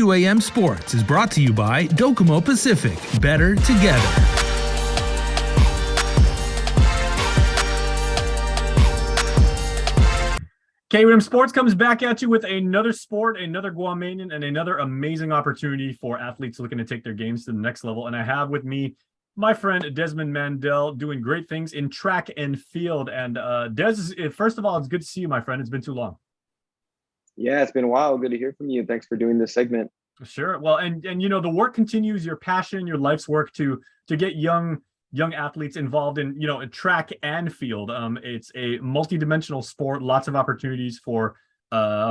2 a.m. Sports is brought to you by Docomo Pacific. Better together. KWM Sports comes back at you with another sport, another Guamanian, and another amazing opportunity for athletes looking to take their games to the next level. And I have with me my friend Desmond Mandell doing great things in track and field. And Des, first of all, it's good to see you, my friend. It's been too long. Yeah, it's been a while. Good to hear from you. Thanks for doing this segment. Sure. Well, and you know, the work continues, your passion, your life's work to get young athletes involved in, you know, track and field. It's a multi-dimensional sport, lots of opportunities for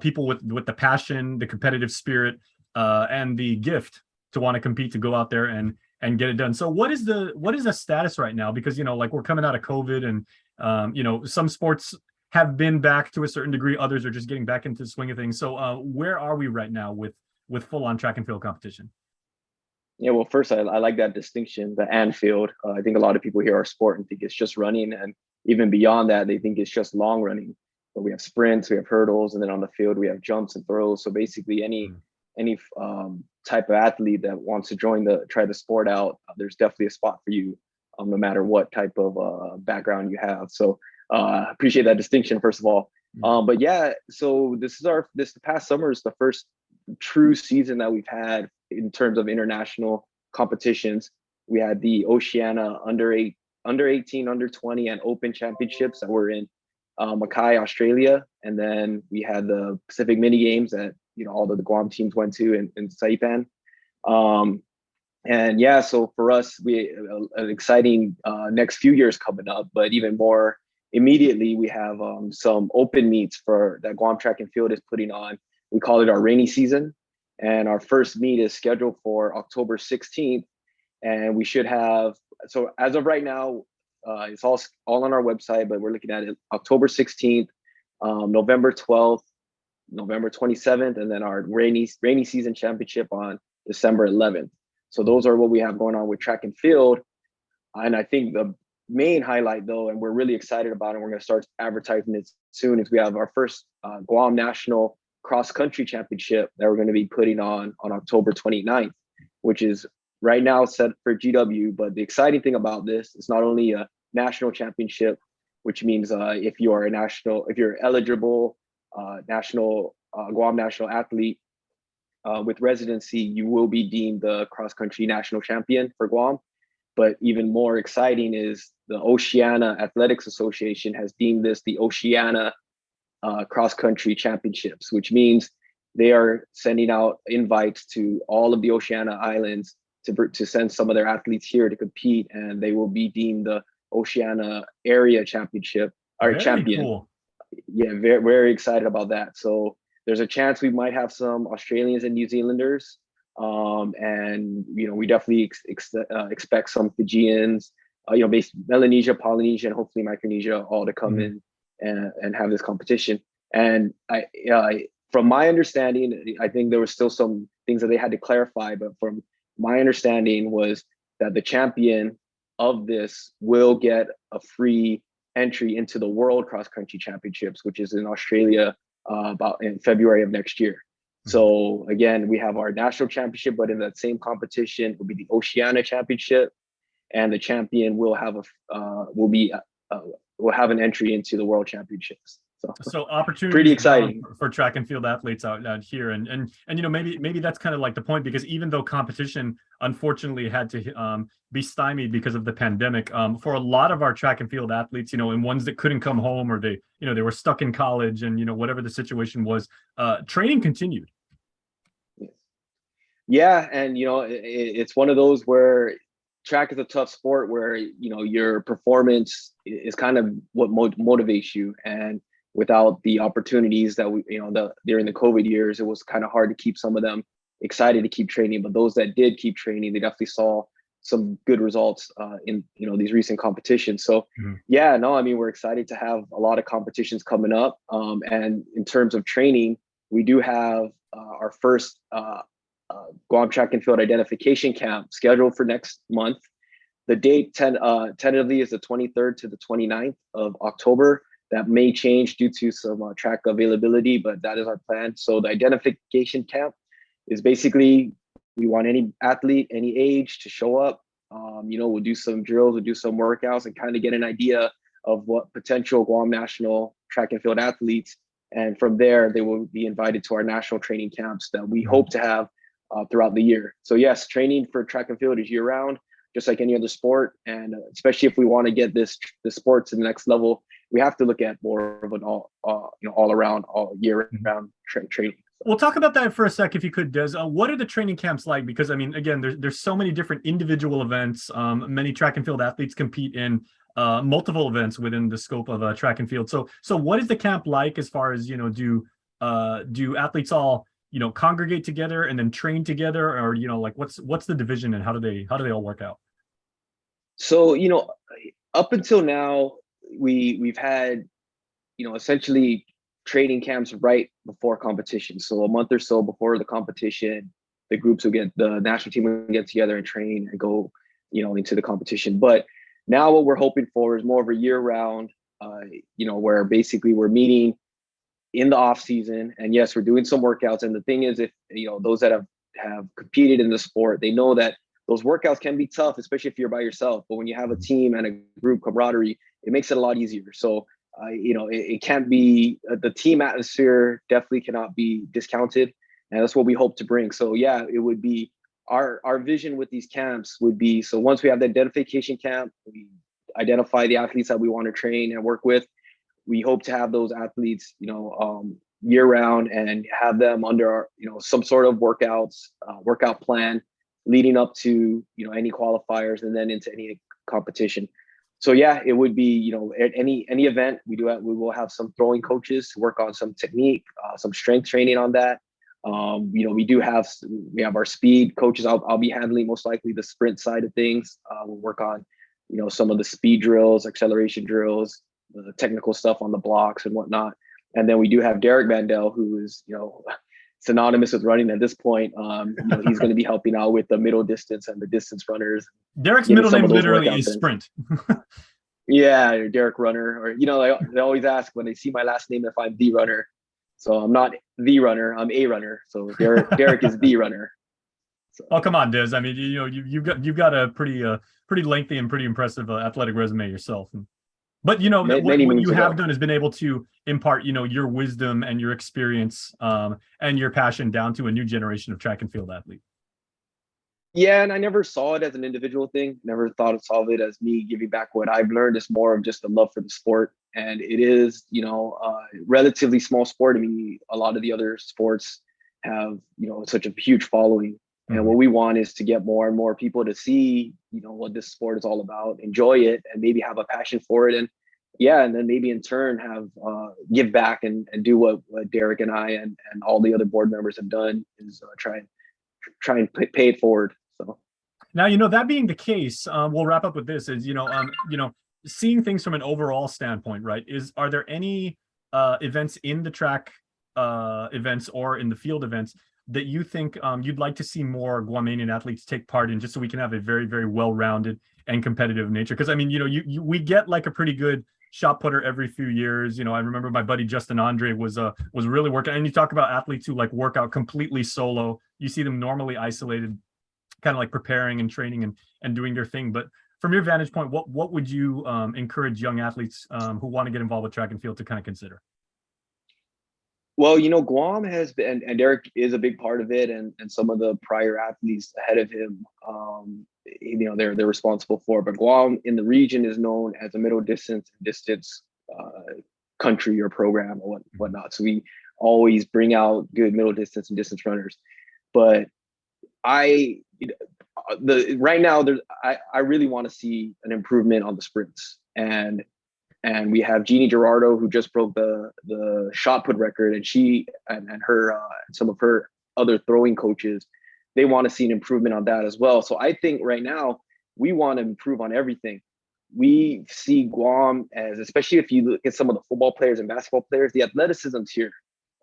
people with the passion, the competitive spirit, and the gift to want to compete, to go out there and get it done. So what is the status right now? Because, you know, like, we're coming out of COVID, and you know, some sports have been back to a certain degree, others are just getting back into the swing of things. So where are we right now with full-on track and field competition? Yeah, well, first, I like that distinction, the and field. I think a lot of people hear our sport and think it's just running. And even beyond that, they think it's just long running. But we have sprints, we have hurdles, and then on the field, we have jumps and throws. So basically any type of athlete that wants to try the sport out, there's definitely a spot for you, no matter what type of background you have. So appreciate that distinction, first of all. But yeah, so this past summer is the first true season that we've had in terms of international competitions. We had the Oceania under 18, under 20, and Open Championships that were in Mackay, Australia, and then we had the Pacific Mini Games that, you know, all of the Guam teams went to in Saipan. And yeah, so for us, we an exciting next few years coming up, but even more immediately, we have some open meets for that Guam Track and Field is putting on. We call it our rainy season, and our first meet is scheduled for October 16th. And we should have, so as of right now, it's all on our website, but we're looking at it October 16th, November 12th, November 27th, and then our rainy season championship on December 11th. So those are what we have going on with track and field. And I think the main highlight, though, and we're really excited about it, and we're going to start advertising it soon, is we have our first Guam National Cross Country Championship that we're going to be putting on October 29th, which is right now set for GW. But the exciting thing about this is not only a national championship, which means if you're eligible national Guam national athlete with residency, you will be deemed the cross country national champion for Guam. But even more exciting is the Oceania Athletics Association has deemed this the Oceania Cross Country Championships, which means they are sending out invites to all of the Oceania Islands to send some of their athletes here to compete, and they will be deemed the Oceania Area Championship or Very champion. Cool. Yeah, very, very excited about that. So there's a chance we might have some Australians and New Zealanders. And, you know, we definitely expect some Fijians, you know, Melanesia, Polynesia, and hopefully Micronesia all to come in and have this competition. And from my understanding, I think there was still some things that they had to clarify, but from my understanding was that the champion of this will get a free entry into the World Cross Country Championships, which is in Australia about in February of next year. So again, we have our national championship, but in that same competition will be the Oceania Championship, and the champion will have will have an entry into the World Championships. So opportunity pretty exciting for track and field athletes out here, and you know, maybe that's kind of like the point, because even though competition unfortunately had to be stymied because of the pandemic, for a lot of our track and field athletes, you know, and ones that couldn't come home, or they were stuck in college, and, you know, whatever the situation was, training continued. Yeah, and, you know, it's one of those where track is a tough sport where, you know, your performance is kind of what motivates you. And without the opportunities that during the COVID years, it was kind of hard to keep some of them excited to keep training. But those that did keep training, they definitely saw some good results in, you know, these recent competitions. So yeah, no, I mean, we're excited to have a lot of competitions coming up. And in terms of training, we do have our first Guam Track and Field Identification Camp scheduled for next month. The date tentatively is the 23rd to the 29th of October. That may change due to some track availability, but that is our plan. So the identification camp is basically we want any athlete, any age to show up. We'll do some drills, we'll do some workouts and kind of get an idea of what potential Guam national track and field athletes. And from there, they will be invited to our national training camps that we hope to have throughout the year. So yes, training for track and field is year round, just like any other sport. And especially if we want to get the sport to the next level, we have to look at more of an all around, all year round training. We'll talk about that for a sec, if you could, Des. What are the training camps like? Because I mean, again, there's so many different individual events. Many track and field athletes compete in multiple events within the scope of track and field. So what is the camp like as far as, do athletes all, congregate together and then train together, or, like what's the division and how do they all work out? So, up until now, we've had, essentially training camps right before competition. So a month or so before the competition, the national team will get together and train and go, into the competition. But now what we're hoping for is more of a year round, where basically we're meeting in the off season. And yes, we're doing some workouts. And the thing is, if, those that have competed in the sport, they know that those workouts can be tough, especially if you're by yourself. But when you have a team and a group camaraderie, it makes it a lot easier. So, it can't be, the team atmosphere definitely cannot be discounted. And that's what we hope to bring. So yeah, it would be our vision with these camps would be, so once we have the identification camp, we identify the athletes that we want to train and work with. We hope to have those athletes, year round and have them under our, some sort of workout plan leading up to, any qualifiers and then into any competition. So yeah, it would be, at any event we will have some throwing coaches to work on some technique, some strength training on that. We have our speed coaches. I'll be handling most likely the sprint side of things. We'll work on, some of the speed drills, acceleration drills, the technical stuff on the blocks and whatnot. And then we do have Desmond Mandell, who is, synonymous with running at this point. He's going to be helping out with the middle distance and the distance runners. Derek's middle name literally is Sprint. Yeah, Derek Runner, or they always ask when they see my last name if I'm the runner. So I'm not the runner, I'm a runner. So Derek is the runner. So. Oh, come on, Des. I mean, you've got a pretty lengthy and pretty impressive athletic resume yourself. But what you have done has been able to impart, your wisdom and your experience and your passion down to a new generation of track and field athletes. Yeah, and I never saw it as an individual thing. Never thought of it as me giving back what I've learned. It's more of just a love for the sport, and it is, relatively small sport. I mean, a lot of the other sports have, such a huge following. And what we want is to get more and more people to see, what this sport is all about, enjoy it, and maybe have a passion for it. And and then maybe in turn have give back and do what Derek and I and all the other board members have done is try and pay it forward. So now, that being the case, we'll wrap up with this is, seeing things from an overall standpoint, right? Are there any events in the track events or in the field events that you think you'd like to see more Guamanian athletes take part in, just so we can have a very, very well-rounded and competitive nature? Because I mean, we get like a pretty good shot putter every few years. I remember my buddy Justin Andre was really working. And you talk about athletes who like work out completely solo. You see them normally isolated, kind of like preparing and training and doing their thing. But from your vantage point, what would you encourage young athletes who want to get involved with track and field to kind of consider? Well, Guam has been, and Derek is a big part of it, and some of the prior athletes ahead of him, they're responsible for. But Guam in the region is known as a middle distance country or program or whatnot. So we always bring out good middle distance and distance runners. But right now, I really want to see an improvement on the sprints. And we have Jeannie Gerardo, who just broke the shot put record, and she and her some of her other throwing coaches, they want to see an improvement on that as well. So I think right now we want to improve on everything. We see Guam as, especially if you look at some of the football players and basketball players, the athleticism's here.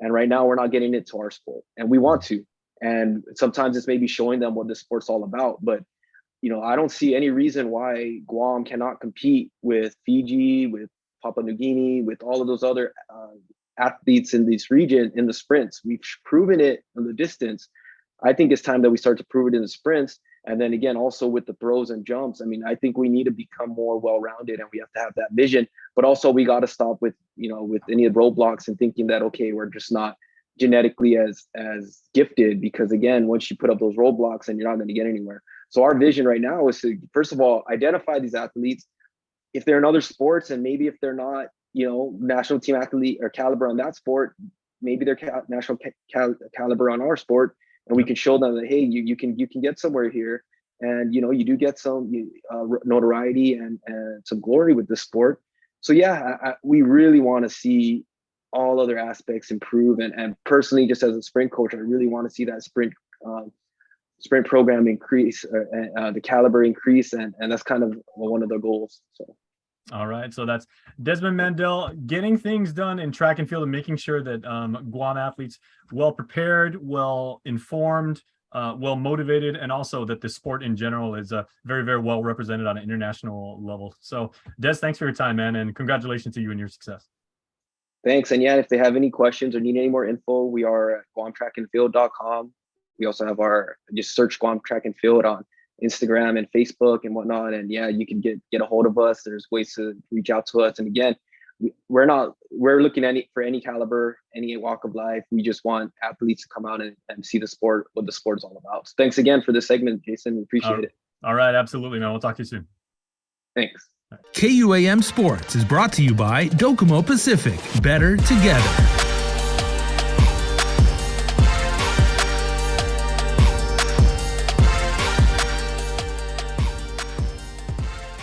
And right now we're not getting it to our sport, and we want to. And sometimes it's maybe showing them what this sport's all about. But I don't see any reason why Guam cannot compete with Fiji, with Papua New Guinea, with all of those other athletes in this region in the sprints. We've proven it in the distance. I think it's time that we start to prove it in the sprints. And then again, also with the throws and jumps, I mean, I think we need to become more well-rounded, and we have to have that vision. But also we got to stop with, with any of the roadblocks and thinking that, okay, we're just not genetically as gifted, because again, once you put up those roadblocks, and you're not going to get anywhere. So our vision right now is to, first of all, identify these athletes. If they're in other sports, and maybe if they're not, national team athlete or caliber on that sport, maybe they're national caliber on our sport, and we can show them that, hey, you can get somewhere here, and you do get some notoriety and some glory with this sport. So yeah, we really want to see all other aspects improve, and personally, just as a sprint coach, I really want to see that sprint program increase, the caliber increase, and that's kind of one of the goals. So. All right, so that's Desmond Mandell, getting things done in track and field and making sure that Guam athletes well prepared, well informed, well motivated, and also that the sport in general is very, very well represented on an international level. So Des, thanks for your time, man, and congratulations to you and your success. Thanks. And yeah, if they have any questions or need any more info, we are at guamtrackandfield.com. We also have just search Guam Track and Field on Instagram and Facebook and whatnot. And yeah, you can get a hold of us. There's ways to reach out to us. And again, we're looking for any caliber, any walk of life. We just want athletes to come out and see the sport, what the sport is all about. So thanks again for this segment, Jason. We appreciate it. All right. Absolutely, man. We'll talk to you soon. Thanks. KUAM Sports is brought to you by Docomo Pacific. Better together.